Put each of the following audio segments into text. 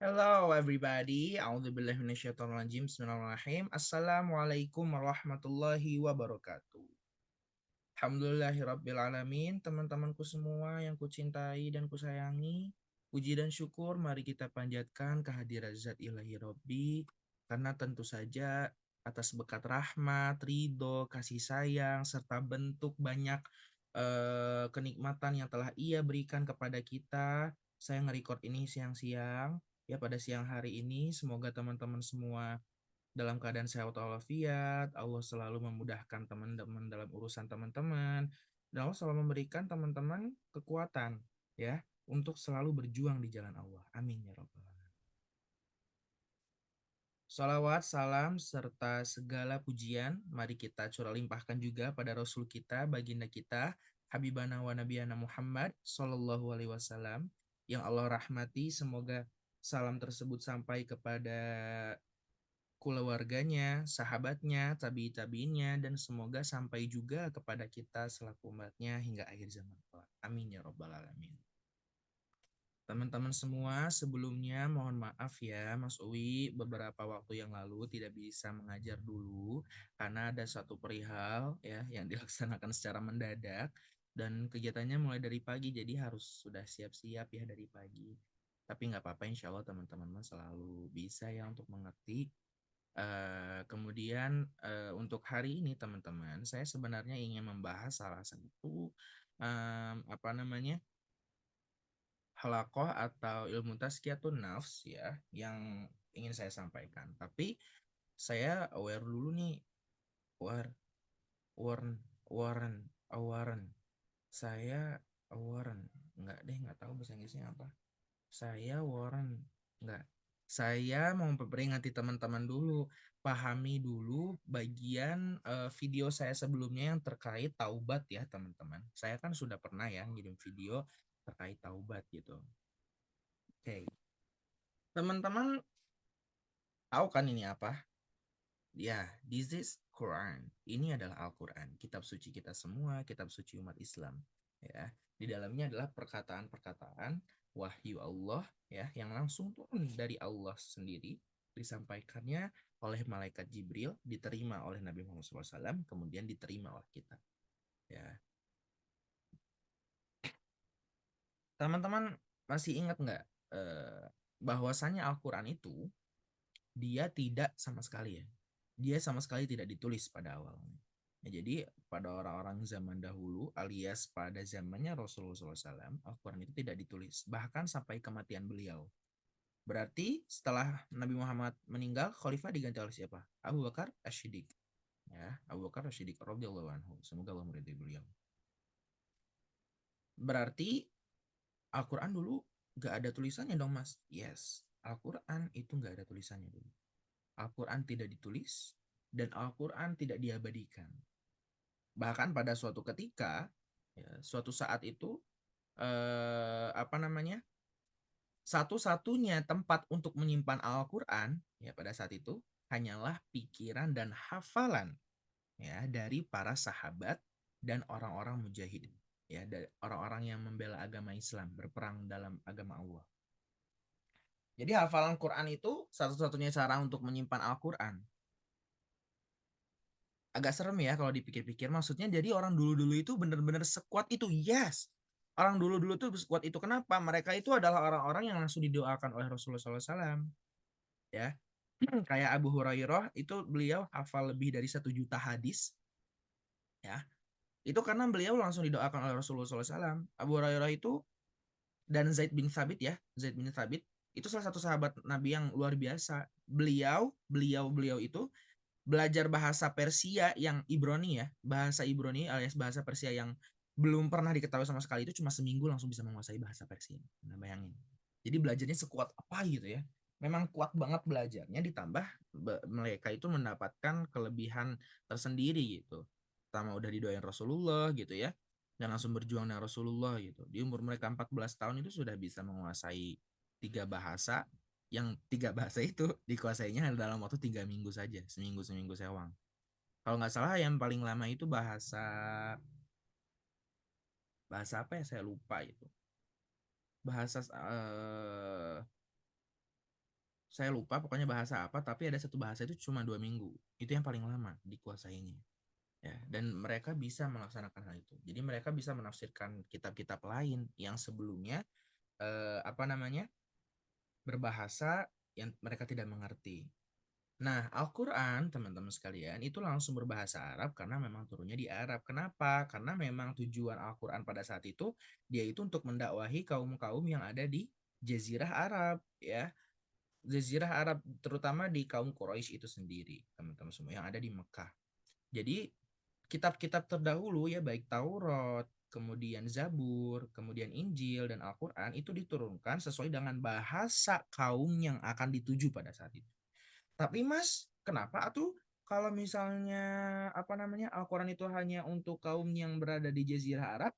Hello everybody, A'udzubillahi minasyaitonirrajim. Bismillahirrahmanirrahim. Assalamualaikum warahmatullahi wabarakatuh. Alhamdulillahirabbil alamin, teman-temanku semua yang kucintai dan kusayangi. Puji dan syukur mari kita panjatkan kehadirat Zat Ilahi Rabbi, karena tentu saja atas berkat rahmat, ridho, kasih sayang serta bentuk banyak kenikmatan yang telah Ia berikan kepada kita. Saya nge-record ini siang-siang. Ya, pada siang hari ini semoga teman-teman semua dalam keadaan sehat walafiat, Allah selalu memudahkan teman-teman dalam urusan teman-teman, dan Allah selalu memberikan teman-teman kekuatan ya untuk selalu berjuang di jalan Allah. Amin ya rabbal alamin. Salawat, salam, serta segala pujian mari kita curah limpahkan juga pada Rasul kita, baginda kita, Habibana wa Nabiyana Muhammad Sallallahu Alaihi Wasallam yang Allah rahmati. Semoga salam tersebut sampai kepada keluarganya, sahabatnya, tabi-tabiinnya, dan semoga sampai juga kepada kita selaku umatnya hingga akhir zaman kelak. Amin ya robbal alamin. Teman-teman semua, sebelumnya mohon maaf ya Mas Uwi, beberapa waktu yang lalu tidak bisa mengajar dulu karena ada satu perihal ya yang dilaksanakan secara mendadak dan kegiatannya mulai dari pagi, jadi harus sudah siap-siap ya dari pagi. Tapi nggak apa-apa, insya Allah teman-teman selalu bisa ya untuk mengerti. Kemudian untuk hari ini teman-teman, saya sebenarnya ingin membahas salah satu apa namanya halakoh atau ilmu tazkiyatun nafs ya yang ingin saya sampaikan. Tapi saya aware dulu nih, war, warn, warren, warren. Saya Warren, nggak tahu bahasa Inggrisnya apa. Saya Warren, nggak. Saya mau memperingati teman-teman dulu, pahami dulu bagian video saya sebelumnya yang terkait taubat ya teman-teman. Saya kan sudah pernah ya ngirim video terkait taubat gitu. Oke, teman-teman tahu kan ini apa? Ya, this is Quran. Ini adalah Al-Quran, kitab suci kita semua, kitab suci umat Islam. Ya, di dalamnya adalah perkataan-perkataan wahyu Allah ya yang langsung turun dari Allah sendiri, disampaikannya oleh malaikat Jibril, diterima oleh Nabi Muhammad SAW, kemudian diterima oleh kita. Ya, teman-teman masih ingat nggak bahwasanya Al-Quran itu dia tidak sama sekali ya. Dia sama sekali tidak ditulis pada awalnya. Ya, jadi pada orang-orang zaman dahulu alias pada zamannya Rasulullah SAW, Al-Quran itu tidak ditulis. Bahkan sampai kematian beliau. Berarti setelah Nabi Muhammad meninggal, khalifah diganti oleh siapa? Abu Bakar As-Siddiq. Ya, Abu Bakar As-Siddiq radhiyallahu anhu. Semoga Allah meridai beliau. Berarti Al-Quran dulu gak ada tulisannya dong mas? Yes, Al-Quran itu gak ada tulisannya dulu. Al-Quran tidak ditulis, dan Al-Quran tidak diabadikan. Bahkan pada suatu ketika, ya, suatu saat itu, apa namanya, satu-satunya tempat untuk menyimpan Al-Quran, ya pada saat itu, hanyalah pikiran dan hafalan ya dari para sahabat dan orang-orang mujahidin, ya dari orang-orang yang membela agama Islam, berperang dalam agama Allah. Jadi hafalan Quran itu satu-satunya cara untuk menyimpan Al-Quran. Agak serem ya kalau dipikir-pikir. Maksudnya jadi orang dulu-dulu itu benar-benar sekuat itu. Yes. Orang dulu-dulu tuh sekuat itu. Kenapa? Mereka itu adalah orang-orang yang langsung didoakan oleh Rasulullah SAW. Ya. Kayak Abu Hurairah itu beliau hafal lebih dari 1 juta hadis. Ya. Itu karena beliau langsung didoakan oleh Rasulullah SAW. Abu Hurairah itu dan Zaid bin Thabit ya. Zaid bin Thabit itu salah satu sahabat Nabi yang luar biasa. Beliau itu belajar bahasa Persia yang Ibrani ya, bahasa Ibrani alias bahasa Persia yang belum pernah diketahui sama sekali, itu cuma seminggu langsung bisa menguasai bahasa Persia. Nah, bayangin. Jadi belajarnya sekuat apa gitu ya. Memang kuat banget belajarnya, ditambah mereka itu mendapatkan kelebihan tersendiri gitu. Pertama udah didoain Rasulullah gitu ya. Dan langsung berjuang dengan Rasulullah gitu. Di umur mereka 14 tahun itu sudah bisa menguasai 3 bahasa, yang 3 bahasa itu dikuasainya dalam waktu 3 minggu saja, seminggu sewang. Kalau nggak salah yang paling lama itu bahasa bahasa apa ya, saya lupa itu. Bahasa Saya lupa pokoknya bahasa apa, tapi ada satu bahasa itu cuma 2 minggu. Itu yang paling lama dikuasainya. Ya, dan mereka bisa melaksanakan hal itu. Jadi mereka bisa menafsirkan kitab-kitab lain yang sebelumnya apa namanya berbahasa yang mereka tidak mengerti. Nah, Al-Quran, teman-teman sekalian, itu langsung berbahasa Arab karena memang turunnya di Arab. Kenapa? Karena memang tujuan Al-Quran pada saat itu, dia itu untuk mendakwahi kaum-kaum yang ada di Jazirah Arab, ya. Jazirah Arab, terutama di kaum Quraisy itu sendiri, teman-teman semua, yang ada di Mekah. Jadi, kitab-kitab terdahulu, ya, baik Taurat, kemudian Zabur, kemudian Injil, dan Al-Quran, itu diturunkan sesuai dengan bahasa kaum yang akan dituju pada saat itu. Tapi Mas, kenapa tuh kalau misalnya apa namanya Al-Quran itu hanya untuk kaum yang berada di Jazirah Arab,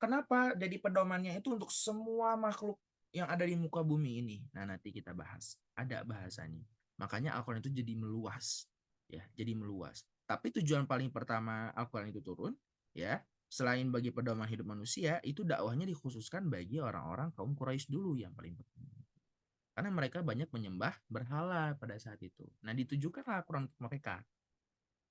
kenapa jadi pedomannya itu untuk semua makhluk yang ada di muka bumi ini? Nah, nanti kita bahas. Ada bahasanya. Makanya Al-Quran itu jadi meluas, ya, jadi meluas. Tapi tujuan paling pertama Al-Quran itu turun, ya, selain bagi pedoman hidup manusia, itu dakwahnya dikhususkan bagi orang-orang kaum Quraisy dulu yang paling penting. Karena mereka banyak menyembah berhala pada saat itu. Nah, ditujukanlah Al-Quran untuk mereka.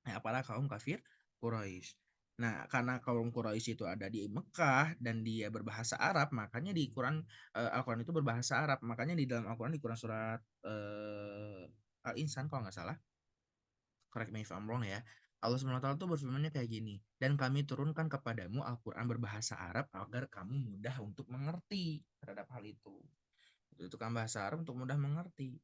Nah, apalagi kaum kafir Quraisy. Nah, karena kaum Quraisy itu ada di Mekah dan dia berbahasa Arab, makanya di Quran Al-Quran itu berbahasa Arab. Makanya di dalam Al-Quran di Quran surat Al-Insan kalau nggak salah, correct me if I'm wrong ya. Allah SWT tuh berfirmannya kayak gini, dan kami turunkan kepadamu Al-Quran berbahasa Arab agar kamu mudah untuk mengerti terhadap hal itu. Itu kan bahasa Arab untuk mudah mengerti.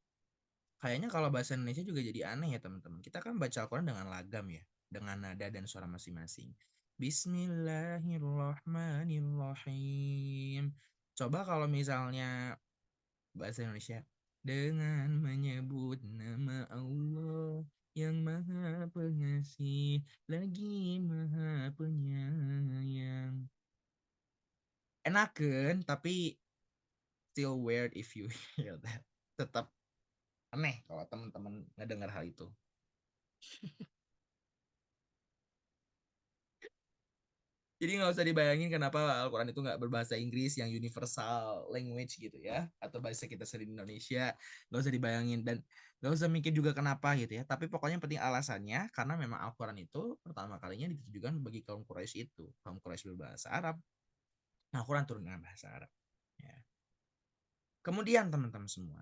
Kayaknya kalau bahasa Indonesia juga jadi aneh ya teman-teman. Kita kan baca Al-Quran dengan lagam ya, dengan nada dan suara masing-masing. Bismillahirrahmanirrahim. Coba kalau misalnya bahasa Indonesia dengan menyebut nama Allah yang Maha Pengasih lagi Maha Penyayang. Enakan, tapi still weird if you hear that. Tetap aneh kalau teman-teman ngedengar hal itu. Jadi nggak usah dibayangin kenapa Al-Quran itu nggak berbahasa Inggris yang universal language gitu ya, atau bahasa kita sendiri di Indonesia, nggak usah dibayangin dan nggak usah mikir juga kenapa gitu ya. Tapi pokoknya yang penting alasannya karena memang Al-Quran itu pertama kalinya ditujukan bagi kaum Quraisy itu, kaum Quraisy berbahasa Arab. Nah, Al-Quran turun dengan bahasa Arab. Ya. Kemudian teman-teman semua,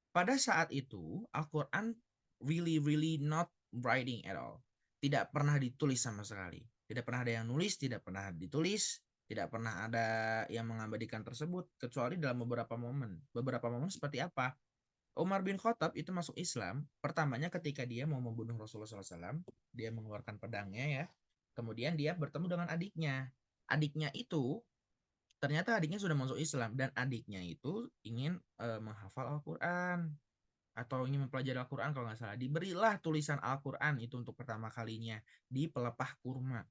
pada saat itu Al-Quran really not writing at all. Tidak pernah ditulis sama sekali. Tidak pernah ada yang nulis, tidak pernah ditulis, tidak pernah ada yang mengabadikan tersebut kecuali dalam beberapa momen. Beberapa momen seperti apa? Umar bin Khattab itu masuk Islam pertamanya ketika dia mau membunuh Rasulullah SAW. Dia mengeluarkan pedangnya ya. Kemudian dia bertemu dengan adiknya. Adiknya itu ternyata adiknya sudah masuk Islam dan adiknya itu ingin menghafal Al-Quran atau ingin mempelajari Al-Quran kalau nggak salah, diberilah tulisan Al-Quran itu untuk pertama kalinya di pelepah kurma.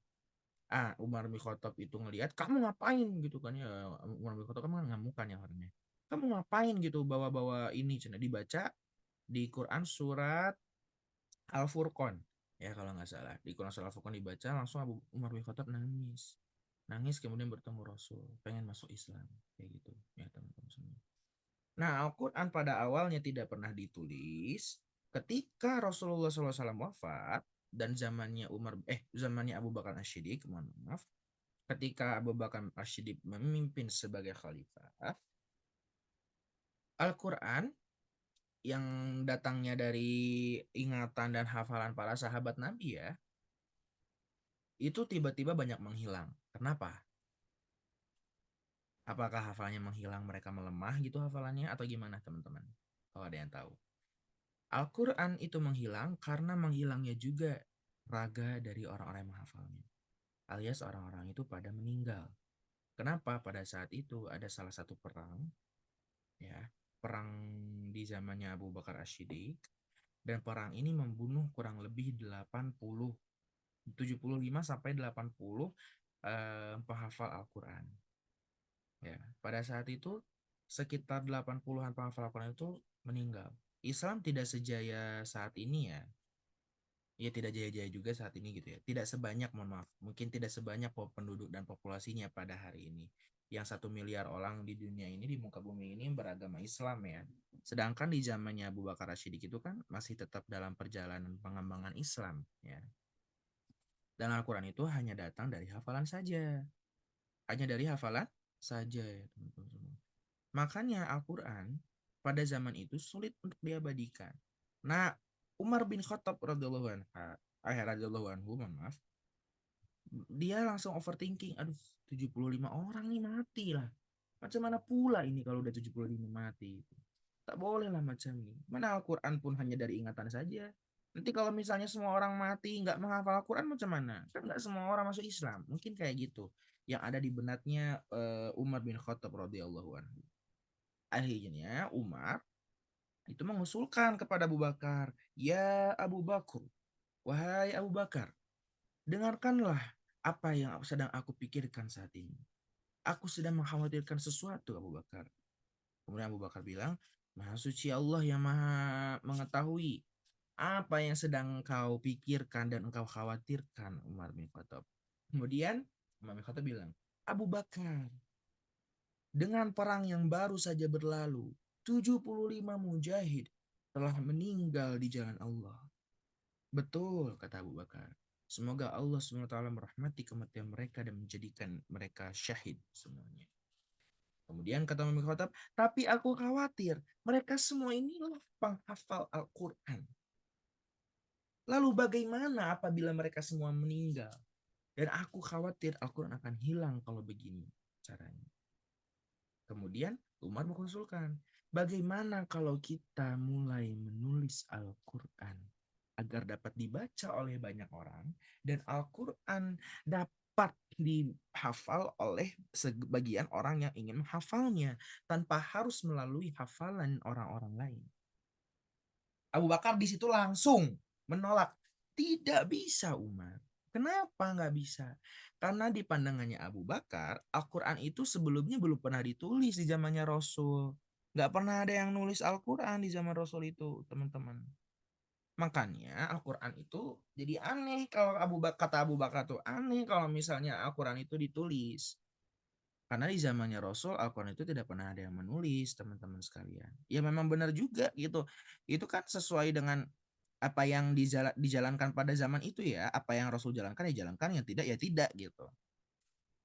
Umar bin Khattab itu ngelihat, kamu ngapain gitu kan ya. Umar bin Khattab kan ngamukan ya orangnya. Kamu ngapain gitu bawa-bawa ini, cina dibaca di Quran surat Al-Furqan. Ya kalau nggak salah, di Quran surat Al-Furqan dibaca langsung Umar bin Khattab nangis. Nangis kemudian bertemu Rasul, pengen masuk Islam. Kayak gitu ya teman-teman semua. Nah, Al-Quran pada awalnya tidak pernah ditulis. Ketika Rasulullah SAW wafat dan zamannya Abu Bakar Ash-Shiddiq, mohon maaf, ketika Abu Bakar Ash-Shiddiq memimpin sebagai khalifah, Al-Quran yang datangnya dari ingatan dan hafalan para sahabat Nabi ya, itu tiba-tiba banyak menghilang. Kenapa? Apakah hafalannya menghilang, mereka melemah gitu hafalannya atau gimana teman-teman? Kalau ada yang tahu. Al-Quran itu menghilang karena menghilangnya juga raga dari orang-orang yang menghafalnya. Alias orang-orang itu pada meninggal. Kenapa? Pada saat itu ada salah satu perang, ya, perang di zamannya Abu Bakar Ash-Shiddiq, dan perang ini membunuh kurang lebih 80, 75 sampai 80 penghafal Al-Quran. Ya, pada saat itu sekitar 80-an penghafal Al-Quran itu meninggal. Islam tidak sejaya saat ini ya, ya tidak jaya-jaya juga saat ini gitu ya. Tidak sebanyak, mohon maaf, mungkin tidak sebanyak penduduk dan populasinya pada hari ini. yang 1 miliar orang di dunia ini, di muka bumi ini beragama Islam ya. Sedangkan di zamannya Abu Bakar Asyidik itu kan masih tetap dalam perjalanan pengembangan Islam ya. Dan Al-Quran itu hanya datang dari hafalan saja. Hanya dari hafalan saja ya teman-teman semua. Makanya Al-Quran pada zaman itu sulit untuk diabadikan. Nah, Umar bin Khattab radhiyallahu anhu, mohon maaf, dia langsung overthinking. Aduh, 75 orang nih mati lah. Macam mana pula ini kalau udah 75 mati? Tak boleh lah macam ini. Mana Al-Quran pun hanya dari ingatan saja. Nanti kalau misalnya semua orang mati nggak menghafal Al-Quran macam mana? Kan nggak semua orang masuk Islam. Mungkin kayak gitu. Yang ada di benaknya Umar bin Khattab radhiyallahu anhu. Akhirnya Umar itu mengusulkan kepada Abu Bakar, "Ya Abu Bakar, wahai Abu Bakar, dengarkanlah apa yang sedang aku pikirkan saat ini. Aku sedang mengkhawatirkan sesuatu, Abu Bakar." Kemudian Abu Bakar bilang, "Maha suci Allah yang maha mengetahui apa yang sedang kau pikirkan dan engkau khawatirkan, Umar bin Khattab." Kemudian Umar bin Khattab bilang, "Abu Bakar, dengan perang yang baru saja berlalu, 75 mujahid telah meninggal di jalan Allah." Betul, kata Abu Bakar. Semoga Allah SWT merahmati kematian mereka dan menjadikan mereka syahid semuanya. Kemudian kata Umar bin Khattab, tapi aku khawatir mereka semua inilah penghafal Al-Quran. Lalu bagaimana apabila mereka semua meninggal? Dan aku khawatir Al-Quran akan hilang kalau begini caranya. Kemudian Umar mengusulkan, bagaimana kalau kita mulai menulis Al-Quran agar dapat dibaca oleh banyak orang dan Al-Quran dapat dihafal oleh sebagian orang yang ingin menghafalnya tanpa harus melalui hafalan orang-orang lain. Abu Bakar di situ langsung menolak. Tidak bisa Umar. Kenapa nggak bisa? Karena di pandangannya Abu Bakar, Al-Quran itu sebelumnya belum pernah ditulis di zamannya Rasul. Nggak pernah ada yang nulis Al-Quran di zaman Rasul itu, teman-teman. Makanya Al-Quran itu jadi aneh kalau kata Abu Bakar tuh aneh kalau misalnya Al-Quran itu ditulis. Karena di zamannya Rasul Al-Quran itu tidak pernah ada yang menulis, teman-teman sekalian. Ya memang benar juga gitu. Itu kan sesuai dengan apa yang dijalankan pada zaman itu ya. Apa yang Rasul jalankan ya jalankan, yang tidak ya tidak gitu.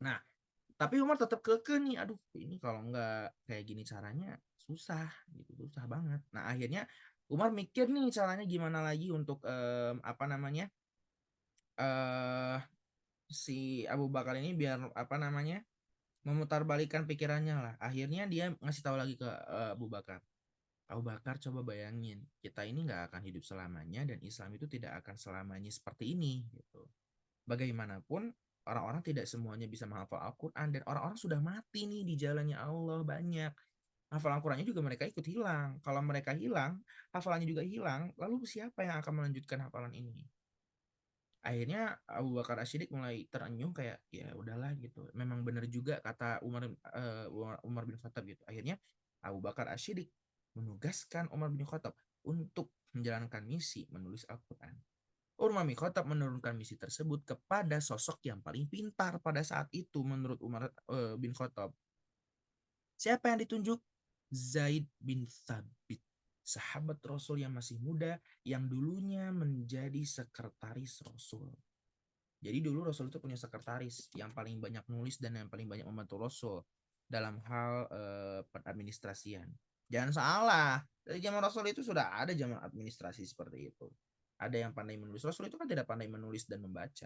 Nah, tapi Umar tetap keke nih. Aduh, ini kalau nggak kayak gini caranya susah gitu, susah banget. Nah, akhirnya Umar mikir nih caranya gimana lagi untuk apa namanya? eh si Abu Bakar ini biar apa namanya? Memutarbalikkan pikirannya lah. Akhirnya dia ngasih tahu lagi ke Abu Bakar. Abu Bakar, coba bayangin, kita ini nggak akan hidup selamanya dan Islam itu tidak akan selamanya seperti ini gitu. Bagaimanapun orang-orang tidak semuanya bisa menghafal Al-Quran dan orang-orang sudah mati nih di jalannya Allah banyak. Hafal Al-Qurannya juga mereka ikut hilang. Kalau mereka hilang, hafalannya juga hilang. Lalu siapa yang akan melanjutkan hafalan ini? Akhirnya Abu Bakar Ashidik mulai terenyuh kayak ya udahlah gitu. Memang benar juga kata Umar bin Khattab gitu. Akhirnya Abu Bakar Ashidik menugaskan Umar bin Khattab untuk menjalankan misi menulis Al-Quran. Umar bin Khattab menurunkan misi tersebut kepada sosok yang paling pintar pada saat itu menurut Umar bin Khattab. Siapa yang ditunjuk? Zaid bin Thabit, sahabat Rasul yang masih muda yang dulunya menjadi sekretaris Rasul. Jadi dulu Rasul itu punya sekretaris yang paling banyak nulis dan yang paling banyak membantu Rasul dalam hal administrasian. Jangan salah, dari zaman Rasul itu sudah ada zaman administrasi seperti itu. Ada yang pandai menulis. Rasul itu kan tidak pandai menulis dan membaca.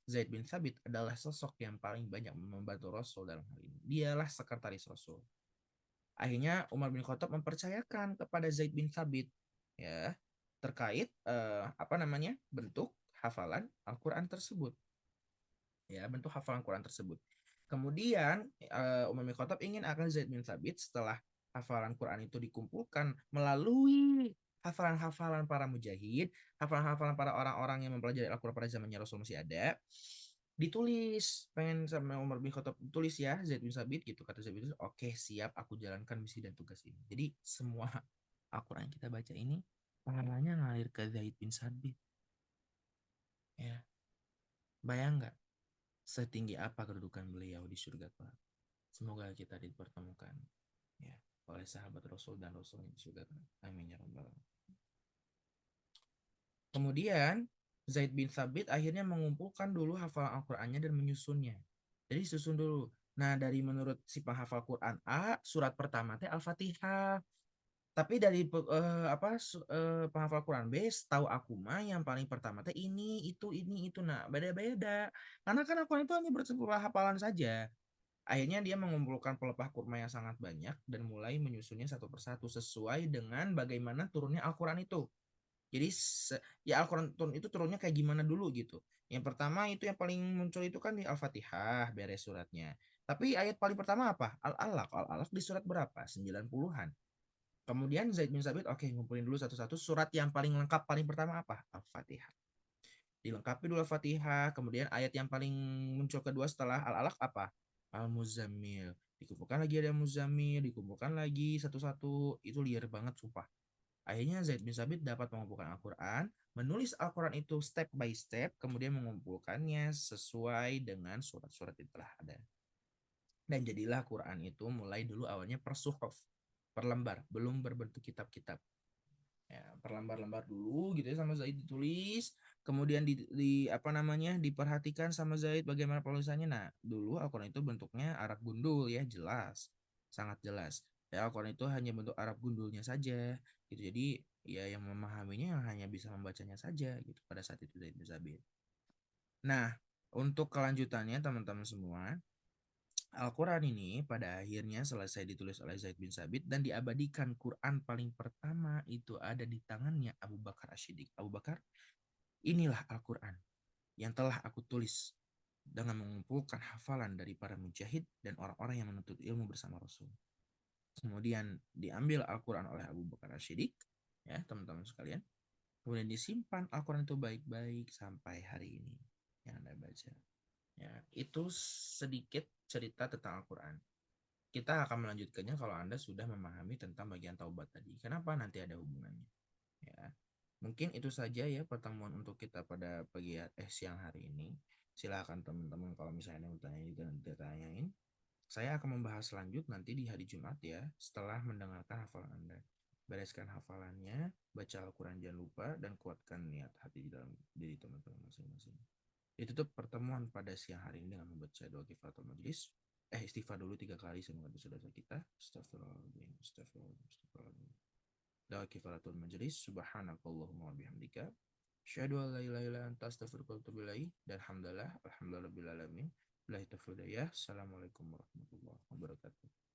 Zaid bin Thabit adalah sosok yang paling banyak membantu Rasul dalam hal ini. Dialah sekretaris Rasul. Akhirnya Umar bin Khattab mempercayakan kepada Zaid bin Thabit ya terkait apa namanya bentuk hafalan Al-Quran tersebut ya bentuk hafalan Quran tersebut. Kemudian Umar bin Khattab ingin agar Zaid bin Thabit setelah hafalan Quran itu dikumpulkan melalui hafalan-hafalan para mujahid, hafalan-hafalan para orang-orang yang mempelajari Al-Quran pada zamannya Rasul masih ada, ditulis. Pengen sama Umar bin Khattab tulis ya Zaid bin Thabit gitu, kata Zaid bin Thabit, oke siap, aku jalankan misi dan tugas ini. Jadi semua Al-Quran yang kita baca ini pahalanya ngalir ke Zaid bin Thabit ya. Bayang nggak setinggi apa kedudukan beliau di surga kelak? Semoga kita dipertemukan ya oleh sahabat Rasul dan Rasul yang juga. Amin ya rabbal alamin. Kemudian Zaid bin Thabit akhirnya mengumpulkan dulu hafalan Al-Qur'annya dan menyusunnya. Jadi susun dulu. Nah, dari menurut si penghafal Quran A, surat pertama teh Al-Fatihah. Tapi dari penghafal Quran B, tahu aku mah yang paling pertama teh ini itu. Nah, beda-beda. Karena kan Al-Quran itu hanya bersepuluh hafalan saja. Akhirnya dia mengumpulkan pelepah kurma yang sangat banyak dan mulai menyusunnya satu persatu sesuai dengan bagaimana turunnya Al-Quran itu. Jadi ya Al-Quran turun itu turunnya kayak gimana dulu gitu. Yang pertama itu yang paling muncul itu kan di Al-Fatihah beres suratnya. Tapi ayat paling pertama apa? Al-Alaq. Al-Alaq di surat berapa? 90-an. Kemudian Zaid bin Sabit, oke, ngumpulin dulu satu-satu. Surat yang paling lengkap paling pertama apa? Al-Fatihah. Dilengkapi dulu Al-Fatihah. Kemudian ayat yang paling muncul kedua setelah Al-Alaq apa? Al-Muzammil. Dikumpulkan lagi ada Muzammil, dikumpulkan lagi satu-satu. Itu liar banget, sumpah. Akhirnya Zaid bin Sabit dapat mengumpulkan Al-Quran, menulis Al-Quran itu step by step, kemudian mengumpulkannya sesuai dengan surat-surat yang telah ada. Dan jadilah Quran itu mulai dulu awalnya per suhuf, per lembar, belum berbentuk kitab-kitab. Ya, per lembar-lembar dulu gitu ya sama Zaid ditulis, kemudian apa namanya diperhatikan sama Zaid bagaimana penulisannya. Nah, dulu Al-Quran itu bentuknya Arab gundul ya, jelas, sangat jelas. Ya, Al-Quran itu hanya bentuk Arab gundulnya saja gitu. Jadi ya yang memahaminya hanya bisa membacanya saja gitu pada saat itu Zaid bin Sabit. Nah, untuk kelanjutannya teman-teman semua, Al-Quran ini pada akhirnya selesai ditulis oleh Zaid bin Sabit dan diabadikan. Quran paling pertama itu ada di tangannya Abu Bakar Asy-Siddiq. Abu Bakar, inilah Al-Quran yang telah aku tulis dengan mengumpulkan hafalan dari para mujahid dan orang-orang yang menuntut ilmu bersama Rasul. Kemudian diambil Al-Quran oleh Abu Bakar Asy-Siddiq, ya teman-teman sekalian. Kemudian disimpan Al-Quran itu baik-baik sampai hari ini yang Anda baca. Ya, itu sedikit cerita tentang Al-Quran. Kita akan melanjutkannya kalau Anda sudah memahami tentang bagian taubat tadi. Kenapa nanti ada hubungannya? Ya. Mungkin itu saja ya pertemuan untuk kita pada siang hari ini. Silakan teman-teman kalau misalnya mau tanya juga nanti tanyain. Saya akan membahas lanjut nanti di hari Jumat ya, setelah mendengarkan hafalan Anda. Bereskan hafalannya, baca Al-Quran jangan lupa, dan kuatkan niat hati di dalam diri teman-teman masing-masing. Ditutup pertemuan pada siang hari ini dengan membaca doa kifaratul majlis. Istighfar dulu 3 kali semoga dosa-dosa kita. Astagfirullahaladzim, astagfirullahaladzim, astagfirullahaladzim. Doa kifaratul majlis. Subhanakallahumma bihamdika. Asyhadu an la ilaha illa anta astaghfiruka wa atubu ilaik. Dan alhamdulillah, alhamdulillah alamin. Billahi taufiq hidayah. Assalamualaikum warahmatullahi wabarakatuh.